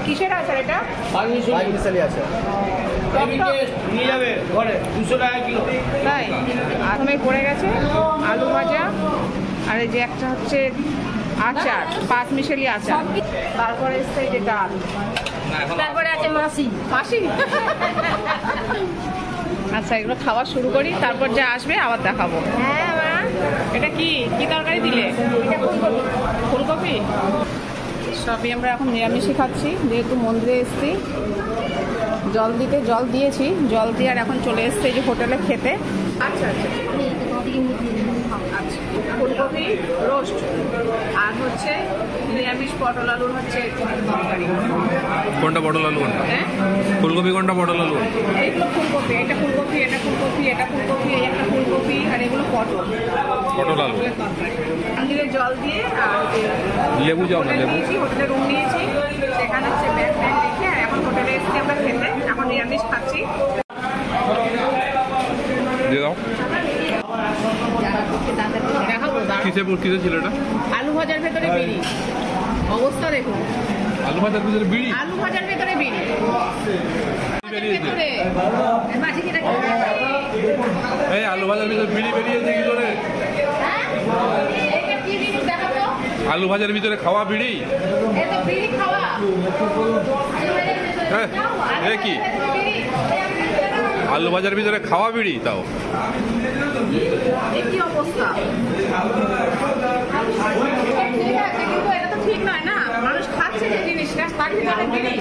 কিসের আচার এটা? মিশালি আছে, নিয়ে যাবে ঘরে 200 টাকা কিলো। তাই প্রথমে পড়ে গেছে আলু ভাজা, আর এই যে একটা হচ্ছে আচার, 5 মিশালি আচার, তারপরে এসছে এই যে ডাল, তারপরে আছে মাসি। মাসি। আচ্ছা, এগুলো খাওয়া শুরু করি, তারপর যা আসবে আবার দেখাবো। হ্যাঁ মা, এটা কি কি তরকারি দিলে? এটা ফুলকপি। ফুলকপি। সবই আমরা এখন নিরামিষই খাচ্ছি, যেহেতু মন্দিরে এসেছি। জল দিয়েছি, জল দিয়ে আর এখন চলে এসছে এই যে হোটেলে খেতে। আচ্ছা আচ্ছা, আচ্ছা, ফুলকপি রোস্ট আর হচ্ছে নিরামিষ পটল আলুর হচ্ছে তরকারি। কোনটা পটল আলু কোনটা? হ্যাঁ, ফুলকপি কোনটা পটল আলু? এইগুলো ফুলকপি, এটা ফুলকপি, এটা ফুলকপি, এটা ফুলকপি, এই একটা ফুলকপি, আর এগুলো পটল আলু তরকারি। মন্দিরে জল দিয়ে আর লেবু যাও না, লেবু হোটেলে রুম নিয়েছি, সেখানে হচ্ছে ব্যাগ রেখে আর এখন হোটেলে এসেছি আমরা খেতে। এখন নিরামিষ খাচ্ছি। দিয়ে দাও। দেখাবো, কিসে ছিল এটা? আলু ভাজার ভেতরে বিড়ি, অবস্থা দেখুন। আলু ভাজার ভিতরে বিড়ি? আলু ভাজার ভেতরে বিড়ি বেরিয়েছে। মাসি কিটা এই আলু ভাজার ভিতরে বিড়ি বেরিয়েছে কি করে? এটা কি জিনিস দেখাবো? আলু ভাজার ভিতরে খাওয়া বিড়ি? এটা বিড়ি খাওয়া। এ কি আলু ভাজার ভিতরে খাওয়া বিড়ি? তাও কি অবস্থা! ঠিক আছে, কিন্তু এটা তো ঠিক নয় না, মানুষ খাচ্ছে যে জিনিসটা, তার ভিতরে বিড়ি।